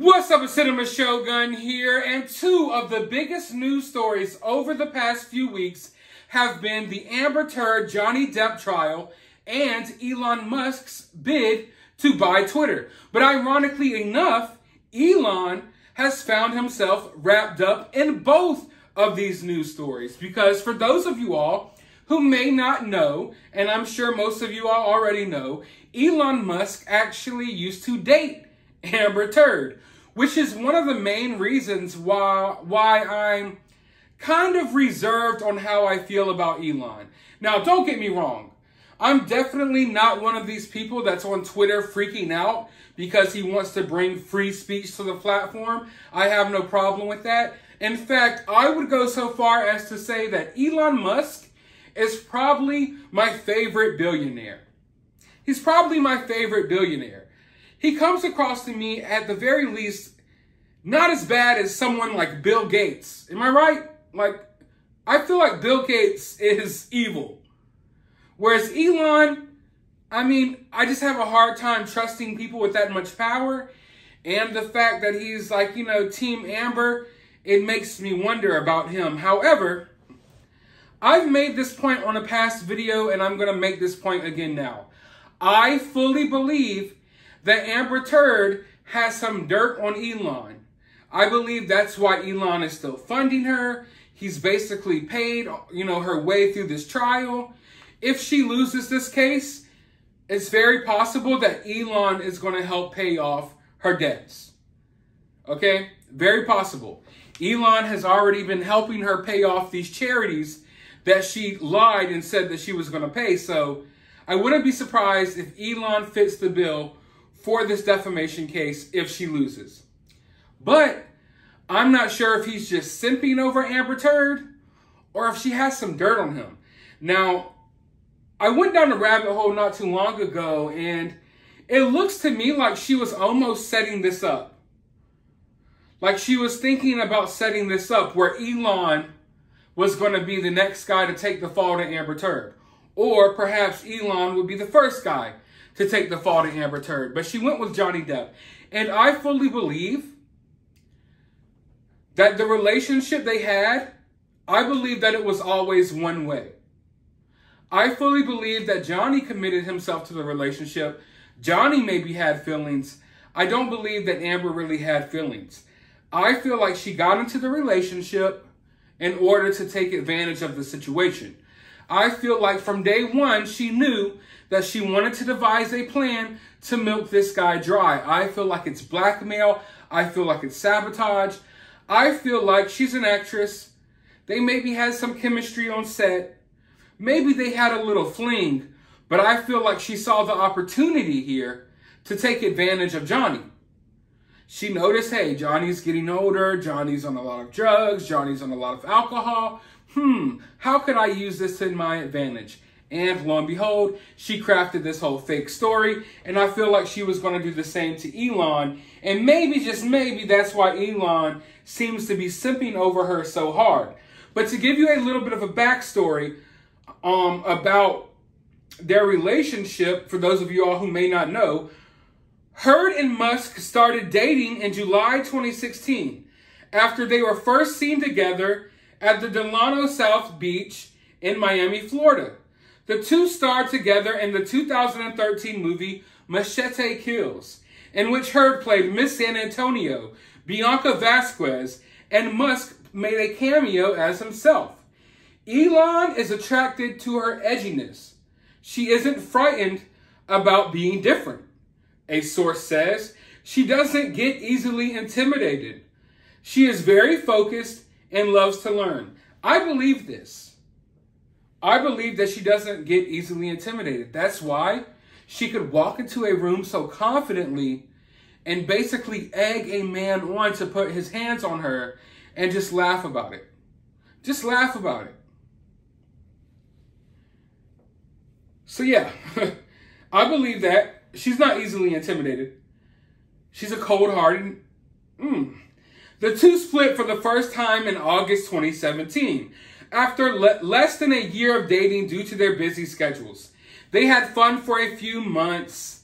What's up, a Cinema Shogun here, and two of the biggest news stories over the past few weeks have been the Amber Heard Johnny Depp trial and Elon Musk's bid to buy Twitter. But ironically enough, Elon has found himself wrapped up in both of these news stories. Because for those of you all who may not know, and I'm sure most of you all already know, Elon Musk actually used to date Amber Heard, which is one of the main reasons why I'm kind of reserved on how I feel about Elon. Now, don't get me wrong. I'm definitely not one of these people that's on Twitter freaking out because he wants to bring free speech to the platform. I have no problem with that. In fact, I would go so far as to say that Elon Musk is probably my favorite billionaire. He's probably my favorite billionaire. He comes across to me, at the very least, not as bad as someone like Bill Gates. Am I right? Like, I feel like Bill Gates is evil. Whereas Elon, I just have a hard time trusting people with that much power. And the fact that he's like, Team Amber, it makes me wonder about him. However, I've made this point on a past video, and I'm going to make this point again now. I fully believe that Amber Heard has some dirt on Elon. I believe that's why Elon is still funding her. He's basically paid, her way through this trial. If she loses this case, it's very possible that Elon is going to help pay off her debts. Okay? Very possible. Elon has already been helping her pay off these charities that she lied and said that she was going to pay. So I wouldn't be surprised if Elon fits the bill for this defamation case if she loses. But I'm not sure if he's just simping over Amber Heard or if she has some dirt on him. Now, I went down the rabbit hole not too long ago, and it looks to me like she was almost setting this up. Like she was thinking about setting this up where Elon was going to be the next guy to take the fall to Amber Heard. Or perhaps Elon would be the first guy to take the fall to Amber Heard. But she went with Johnny Depp. And I fully believe that the relationship they had, I believe that it was always one way. I fully believe that Johnny committed himself to the relationship. Johnny maybe had feelings. I don't believe that Amber really had feelings. I feel like she got into the relationship in order to take advantage of the situation. I feel like from day one, she knew that she wanted to devise a plan to milk this guy dry. I feel like it's blackmail. I feel like it's sabotage. I feel like she's an actress. They maybe had some chemistry on set. Maybe they had a little fling, but I feel like she saw the opportunity here to take advantage of Johnny. She noticed, hey, Johnny's getting older. Johnny's on a lot of drugs. Johnny's on a lot of alcohol. How could I use this to my advantage? And lo and behold, she crafted this whole fake story. And I feel like she was going to do the same to Elon. And maybe, just maybe, that's why Elon seems to be simping over her so hard. But to give you a little bit of a backstory about their relationship, for those of you all who may not know, Heard and Musk started dating in July 2016 after they were first seen together at the Delano South Beach in Miami, Florida. The two starred together in the 2013 movie Machete Kills, in which Heard played Miss San Antonio, Bianca Vasquez, and Musk made a cameo as himself. Elon is attracted to her edginess. She isn't frightened about being different. A source says she doesn't get easily intimidated. She is very focused and loves to learn. I believe this. I believe that she doesn't get easily intimidated. That's why she could walk into a room so confidently and basically egg a man on to put his hands on her and just laugh about it. Just laugh about it. So yeah, I believe that. She's not easily intimidated. She's a cold-hearted. The two split for the first time in August 2017, after less than a year of dating due to their busy schedules. They had fun for a few months,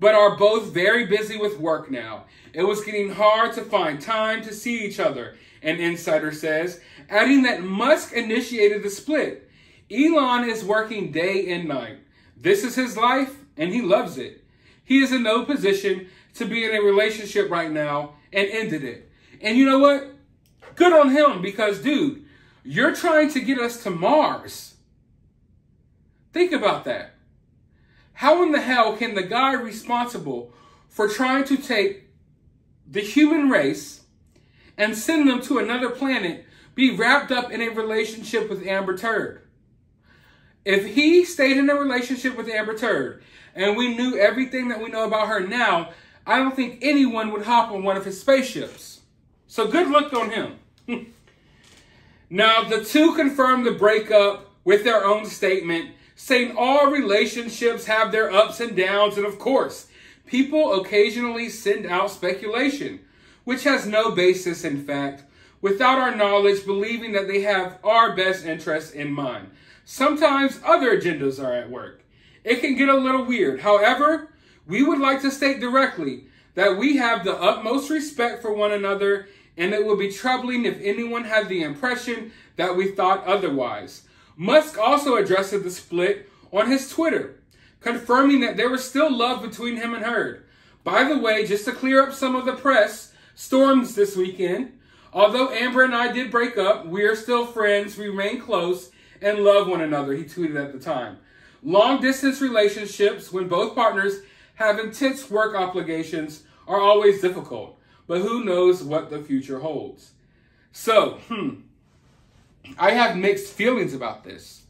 but are both very busy with work now. It was getting hard to find time to see each other, an insider says, adding that Musk initiated the split. Elon is working day and night. This is his life, and he loves it. He is in no position to be in a relationship right now and ended it. And you know what? Good on him, because, dude, you're trying to get us to Mars. Think about that. How in the hell can the guy responsible for trying to take the human race and send them to another planet be wrapped up in a relationship with Amber Turd? If he stayed in a relationship with Amber Turd and we knew everything that we know about her now, I don't think anyone would hop on one of his spaceships. So good luck on him. Now, the two confirmed the breakup with their own statement, saying all relationships have their ups and downs, and of course, people occasionally send out speculation, which has no basis in fact, without our knowledge, believing that they have our best interests in mind. Sometimes other agendas are at work. It can get a little weird. However, we would like to state directly that we have the utmost respect for one another, and it would be troubling if anyone had the impression that we thought otherwise. Musk also addressed the split on his Twitter, confirming that there was still love between him and her. By the way, just to clear up some of the press storms this weekend, although Amber and I did break up, we are still friends, we remain close, and love one another, he tweeted at the time. Long-distance relationships, when both partners have intense work obligations, are always difficult, but who knows what the future holds. So, I have mixed feelings about this.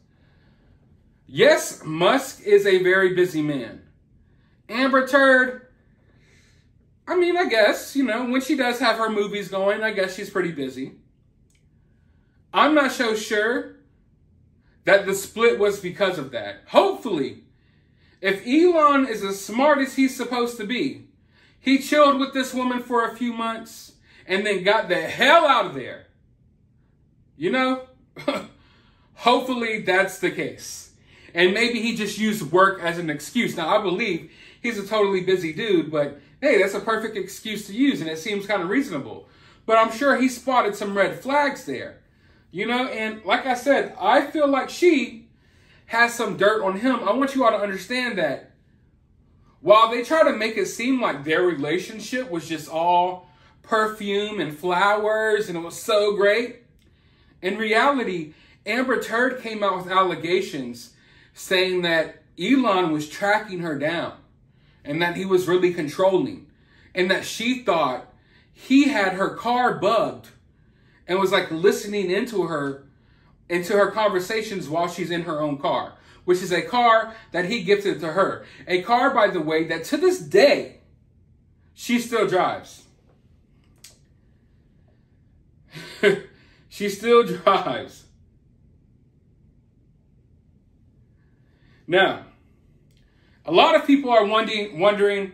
Yes, Musk is a very busy man. Amber Turd, I mean, I guess, when she does have her movies going, I guess she's pretty busy. I'm not so sure that the split was because of that. Hopefully, if Elon is as smart as he's supposed to be, he chilled with this woman for a few months and then got the hell out of there. Hopefully that's the case. And maybe he just used work as an excuse. Now, I believe he's a totally busy dude, but hey, that's a perfect excuse to use, and it seems kind of reasonable. But I'm sure he spotted some red flags there. And like I said, I feel like she has some dirt on him. I want you all to understand that while they try to make it seem like their relationship was just all perfume and flowers and it was so great, in reality, Amber Turd came out with allegations saying that Elon was tracking her down and that he was really controlling and that she thought he had her car bugged and was like listening into her conversations while she's in her own car, which is a car that he gifted to her. A car, by the way, that to this day, she still drives. She still drives. Now, a lot of people are wondering,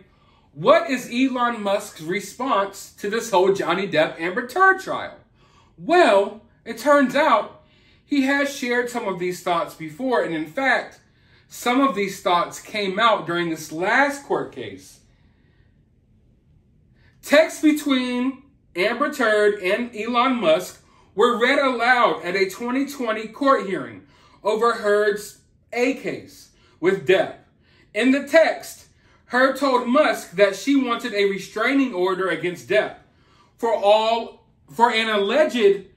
what is Elon Musk's response to this whole Johnny Depp Amber Turd trial? Well, it turns out he has shared some of these thoughts before, and in fact, some of these thoughts came out during this last court case. Texts between Amber Turd and Elon Musk were read aloud at a 2020 court hearing over Heard's A case with Depp. In the text, Heard told Musk that she wanted a restraining order against Depp for an alleged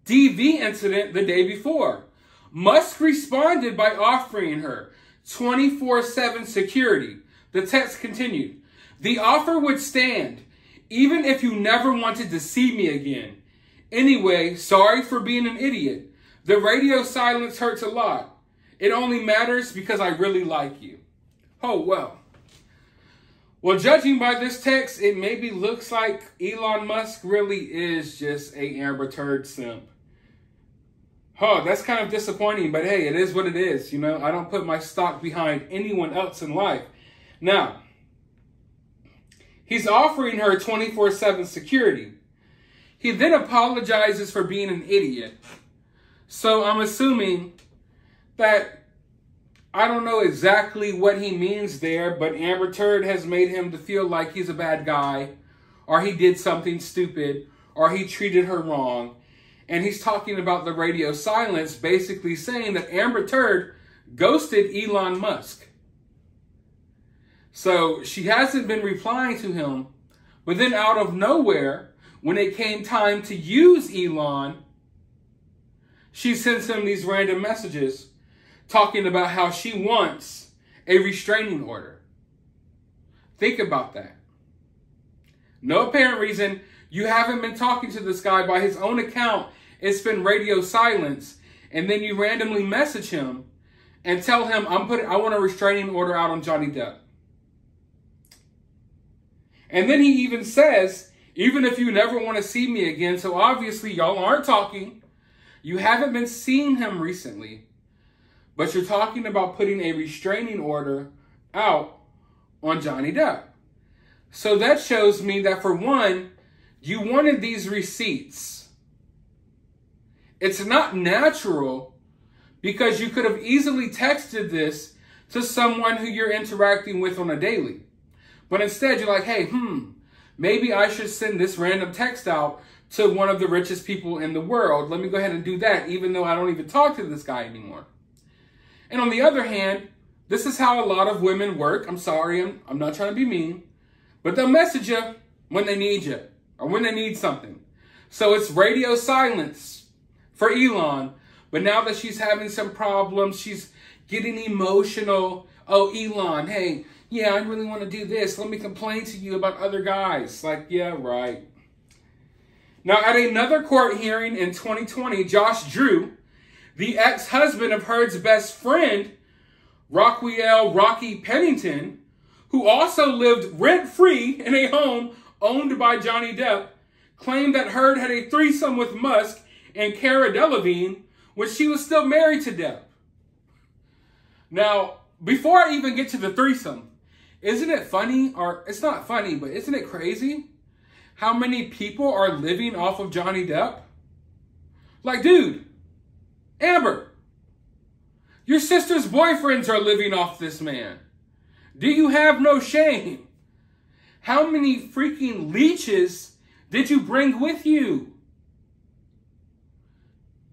DV incident the day before. Musk responded by offering her 24/7 security. The text continued, "The offer would stand, even if you never wanted to see me again. Anyway, sorry for being an idiot. The radio silence hurts a lot. It only matters because I really like you." Oh, well. Well, judging by this text, it maybe looks like Elon Musk really is just a Amber Turd simp. Oh, that's kind of disappointing, but hey, it is what it is. I don't put my stock behind anyone else in life. Now, he's offering her 24/7 security. He then apologizes for being an idiot. So I'm assuming that I don't know exactly what he means there, but Amber Turd has made him to feel like he's a bad guy, or he did something stupid, or he treated her wrong. And he's talking about the radio silence, basically saying that Amber Turd ghosted Elon Musk. So she hasn't been replying to him, but then out of nowhere, when it came time to use Elon, she sends him these random messages talking about how she wants a restraining order. Think about that. No apparent reason. You haven't been talking to this guy by his own account. It's been radio silence. And then you randomly message him and tell him, I want a restraining order out on Johnny Depp. And then he even says, even if you never want to see me again, so obviously y'all aren't talking. You haven't been seeing him recently. But you're talking about putting a restraining order out on Johnny Depp. So that shows me that, for one, you wanted these receipts. It's not natural, because you could have easily texted this to someone who you're interacting with on a daily. But instead, you're like, hey, maybe I should send this random text out to one of the richest people in the world. Let me go ahead and do that, even though I don't even talk to this guy anymore. And on the other hand, this is how a lot of women work. I'm sorry, I'm not trying to be mean. But they'll message you when they need you, or when they need something. So it's radio silence for Elon. But now that she's having some problems, she's getting emotional. Oh, Elon, hey, yeah, I really want to do this. Let me complain to you about other guys. Like, yeah, right. Now, at another court hearing in 2020, Josh Drew, the ex-husband of Heard's best friend, Rockwell Rocky Pennington, who also lived rent-free in a home owned by Johnny Depp, claimed that Heard had a threesome with Musk and Cara Delevingne when she was still married to Depp. Now, before I even get to the threesome, isn't it funny, or it's not funny, but isn't it crazy how many people are living off of Johnny Depp? Like, dude, Amber, your sister's boyfriends are living off this man. Do you have no shame? How many freaking leeches did you bring with you?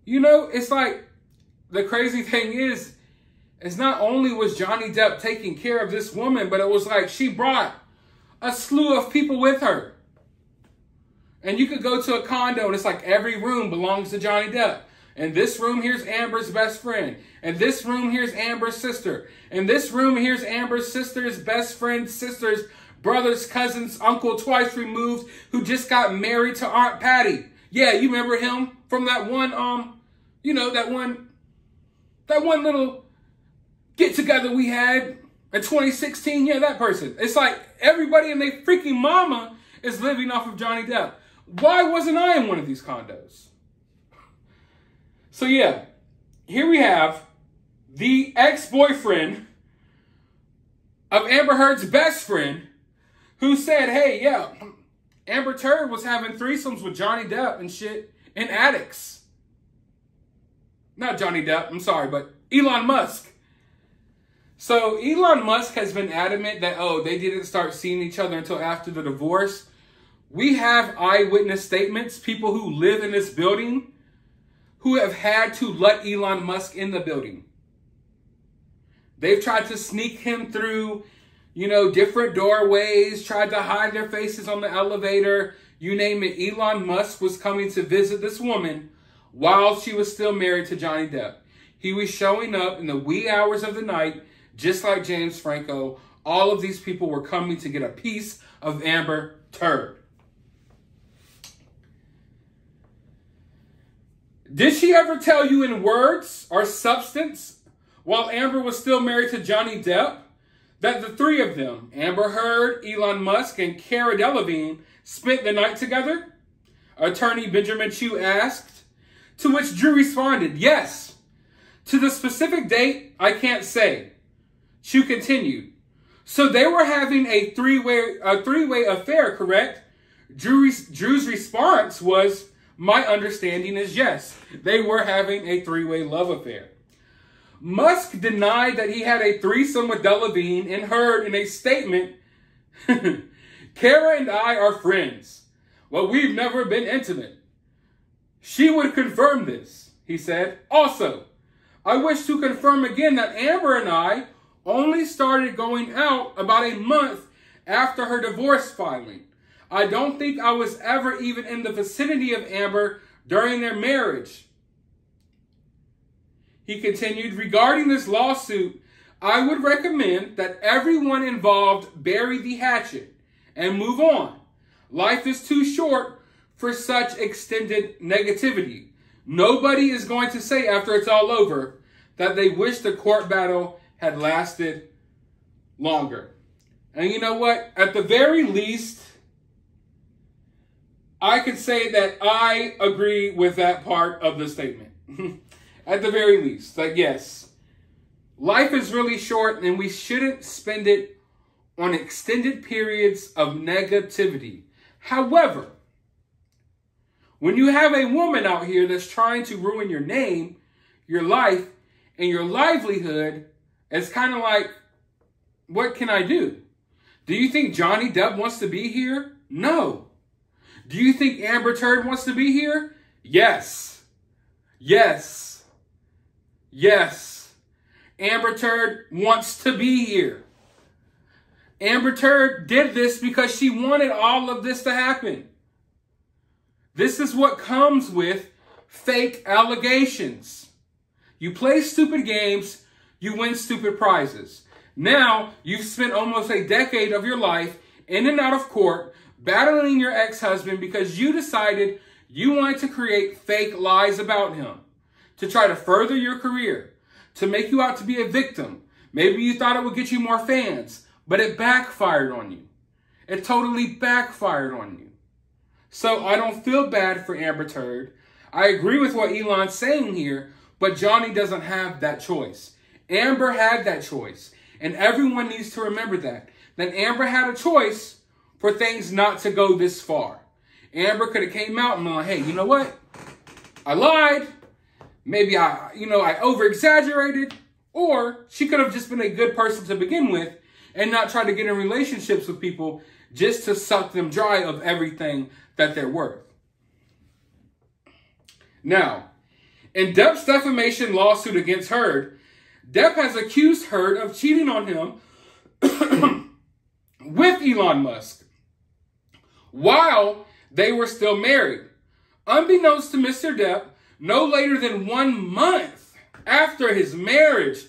You know, it's like, the crazy thing is, it's not only was Johnny Depp taking care of this woman, but it was like she brought a slew of people with her. And you could go to a condo and it's like every room belongs to Johnny Depp. And this room, here's Amber's best friend. And this room, here's Amber's sister. And this room, here's Amber's sister's best friend's sister's brother's cousin's uncle twice removed who just got married to Aunt Patty. Yeah, you remember him from that one, that one little get together we had in 2016. Yeah, that person. It's like everybody and their freaking mama is living off of Johnny Depp. Why wasn't I in one of these condos? So yeah, here we have the ex-boyfriend of Amber Heard's best friend who said, hey, yeah, Amber Turd was having threesomes with Johnny Depp and shit in attics. Not Johnny Depp, I'm sorry, but Elon Musk. So Elon Musk has been adamant that, they didn't start seeing each other until after the divorce. We have eyewitness statements, people who live in this building who have had to let Elon Musk in the building. They've tried to sneak him through, different doorways, tried to hide their faces on the elevator, you name it. Elon Musk was coming to visit this woman while she was still married to Johnny Depp. He was showing up in the wee hours of the night, just like James Franco. All of these people were coming to get a piece of Amber Turd. Did she ever tell you in words or substance, while Amber was still married to Johnny Depp, that the three of them, Amber Heard, Elon Musk, and Cara Delevingne, spent the night together? Attorney Benjamin Chew asked, to which Drew responded, yes. To the specific date, I can't say. Chew continued, so they were having a three-way affair, correct? Drew's response was, my understanding is yes, they were having a three-way love affair. Musk denied that he had a threesome with Delevingne and Heard in a statement, Kara and I are friends. Well, we've never been intimate. She would confirm this, he said. Also, I wish to confirm again that Amber and I only started going out about a month after her divorce filing. I don't think I was ever even in the vicinity of Amber during their marriage. He continued, regarding this lawsuit, I would recommend that everyone involved bury the hatchet and move on. Life is too short for such extended negativity. Nobody is going to say after it's all over that they wish the court battle had lasted longer. And you know what? At the very least, I could say that I agree with that part of the statement. At the very least, like, yes, life is really short and we shouldn't spend it on extended periods of negativity. However, when you have a woman out here that's trying to ruin your name, your life, and your livelihood, it's kind of like, what can I do? Do you think Johnny Depp wants to be here? No. Do you think Amber Heard wants to be here? Yes. Yes. Yes. Amber Heard wants to be here. Amber Heard did this because she wanted all of this to happen. This is what comes with fake allegations. You play stupid games, you win stupid prizes. Now, you've spent almost a decade of your life in and out of court battling your ex-husband because you decided you wanted to create fake lies about him to try to further your career, to make you out to be a victim. Maybe you thought it would get you more fans, but it backfired on you. It totally backfired on you. So I don't feel bad for Amber Heard. I agree with what Elon's saying here, but Johnny doesn't have that choice. Amber had that choice. And everyone needs to remember that. That Amber had a choice for things not to go this far. Amber could have came out and been like, hey, you know what? I lied. Maybe I over-exaggerated. Or she could have just been a good person to begin with and not try to get in relationships with people just to suck them dry of everything that they're worth. Now, in Depp's defamation lawsuit against Heard, Depp has accused Heard of cheating on him with Elon Musk while they were still married. Unbeknownst to Mr. Depp, no later than 1 month after his marriage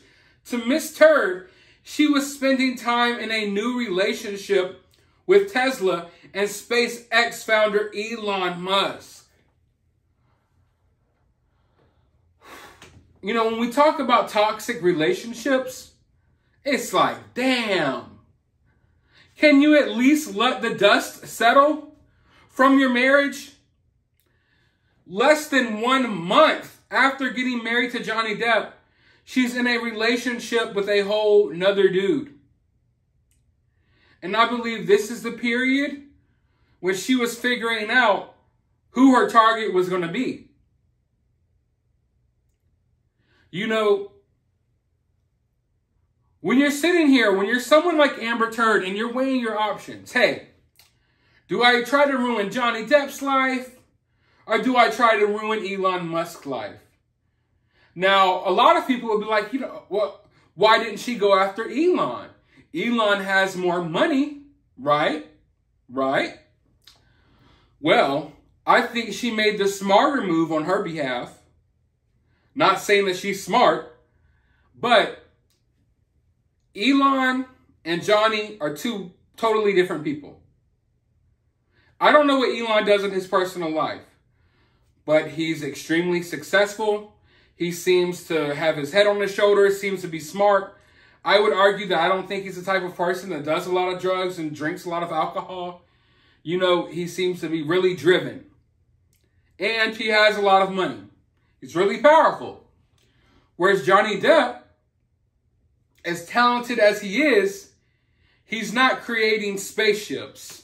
to Miss Heard, she was spending time in a new relationship with Tesla and SpaceX founder Elon Musk. You know, when we talk about toxic relationships, it's like, damn. Can you at least let the dust settle from your marriage? Less than 1 month after getting married to Johnny Depp, she's in a relationship with a whole nother dude. And I believe this is the period when she was figuring out who her target was going to be. You know, when you're sitting here, when you're someone like Amber Heard and you're weighing your options, hey, do I try to ruin Johnny Depp's life or do I try to ruin Elon Musk's life? Now, a lot of people will be like, you know, well, why didn't she go after Elon? Elon has more money, right? Right? Well, I think she made the smarter move on her behalf. Not saying that she's smart, but Elon and Johnny are two totally different people. I don't know what Elon does in his personal life, but he's extremely successful. He seems to have his head on his shoulders, seems to be smart. I would argue that I don't think he's the type of person that does a lot of drugs and drinks a lot of alcohol. You know, he seems to be really driven. And he has a lot of money. He's really powerful. Whereas Johnny Depp, as talented as he is, he's not creating spaceships.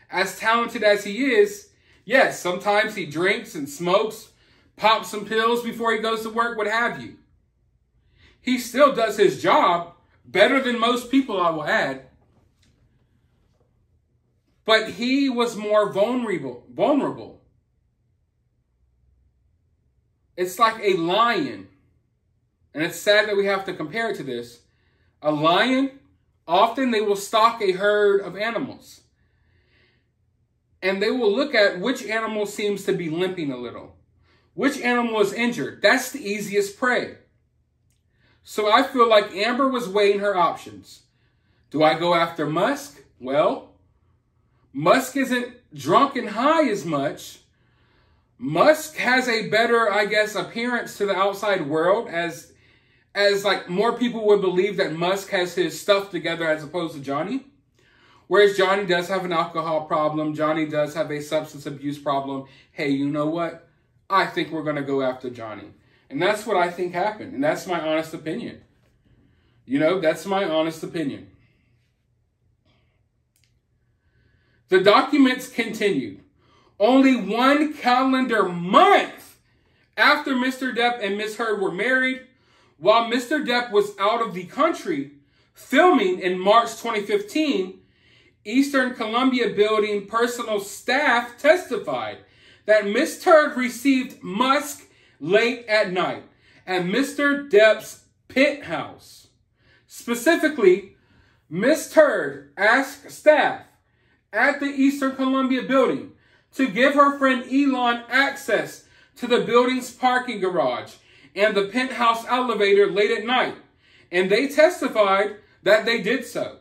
As talented as he is, yes, sometimes he drinks and smokes, pops some pills before he goes to work, what have you. He still does his job better than most people, I will add. But he was more vulnerable. It's like a lion. And it's sad that we have to compare it to this. A lion, often they will stalk a herd of animals. And they will look at which animal seems to be limping a little. Which animal is injured. That's the easiest prey. So I feel like Amber was weighing her options. Do I go after Musk? Well, Musk isn't drunk and high as much. Musk has a better, I guess, appearance to the outside world as like more people would believe that Musk has his stuff together as opposed to Johnny. Whereas Johnny does have an alcohol problem. Johnny does have a substance abuse problem. Hey, you know what? I think we're going to go after Johnny. And that's what I think happened. And that's my honest opinion. You know, that's my honest opinion. The documents continued. Only 1 calendar month after Mr. Depp and Ms. Heard were married, while Mr. Depp was out of the country filming in March 2015, Eastern Columbia Building personal staff testified that Ms. Heard received Musk late at night at Mr. Depp's penthouse. Specifically, Ms. Heard asked staff at the Eastern Columbia Building to give her friend Elon access to the building's parking garage and the penthouse elevator late at night, and they testified that they did so.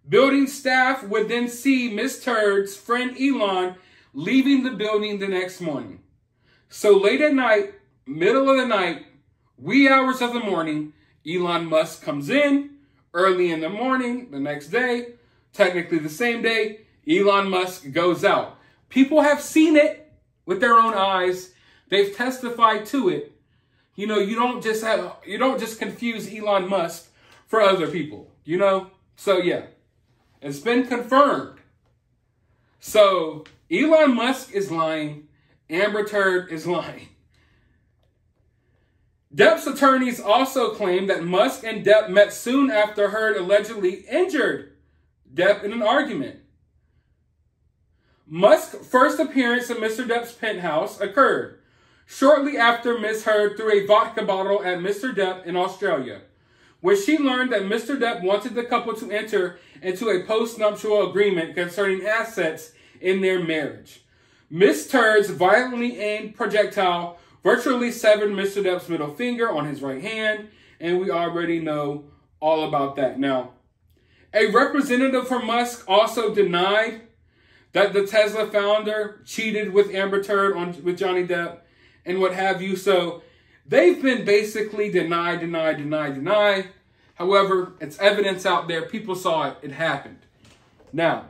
Building staff would then see Ms. Heard's friend Elon leaving the building the next morning. So late at night, middle of the night, wee hours of the morning, Elon Musk comes in. Early in the morning, the next day, technically the same day, Elon Musk goes out. People have seen it with their own eyes. They've testified to it. You know, you don't just confuse Elon Musk for other people, you know? So yeah, it's been confirmed. So Elon Musk is lying. Amber Heard is lying. Depp's attorneys also claim that Musk and Depp met soon after Heard allegedly injured Depp in an argument. Musk's first appearance at Mr. Depp's penthouse occurred shortly after Ms. Heard threw a vodka bottle at Mr. Depp in Australia, where she learned that Mr. Depp wanted the couple to enter into a post-nuptial agreement concerning assets in their marriage. Ms. Heard's violently aimed projectile virtually severed Mr. Depp's middle finger on his right hand, and we already know all about that. Now, a representative for Musk also denied that the Tesla founder cheated with Amber Heard with Johnny Depp and what have you. So they've been basically deny. However, it's evidence out there. People saw it. It happened. Now,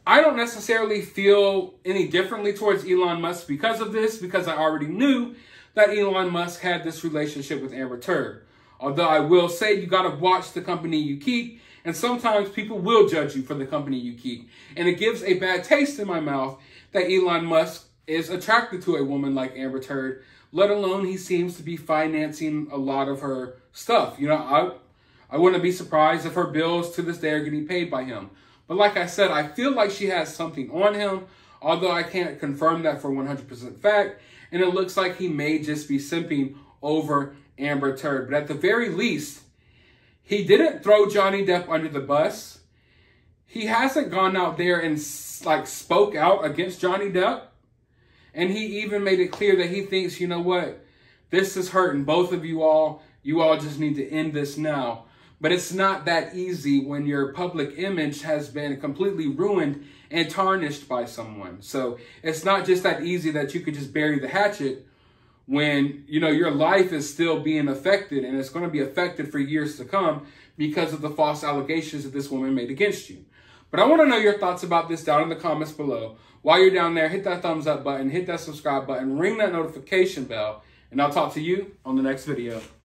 I don't necessarily feel any differently towards Elon Musk because of this, because I already knew that Elon Musk had this relationship with Amber Heard. Although I will say you got to watch the company you keep, and sometimes people will judge you for the company you keep. And it gives a bad taste in my mouth that Elon Musk is attracted to a woman like Amber Heard, let alone he seems to be financing a lot of her stuff. You know, I wouldn't be surprised if her bills to this day are getting paid by him. But like I said, I feel like she has something on him, although I can't confirm that for 100% fact. And it looks like he may just be simping over Amber Heard. But at the very least, he didn't throw Johnny Depp under the bus. He hasn't gone out there and like spoke out against Johnny Depp. And he even made it clear that he thinks, you know what, this is hurting both of you all. You all just need to end this now. But it's not that easy when your public image has been completely ruined and tarnished by someone. So it's not just that easy that you could just bury the hatchet when, you know, your life is still being affected, and it's going to be affected for years to come because of the false allegations that this woman made against you. But I want to know your thoughts about this down in the comments below. While you're down there, hit that thumbs up button, hit that subscribe button, ring that notification bell, and I'll talk to you on the next video.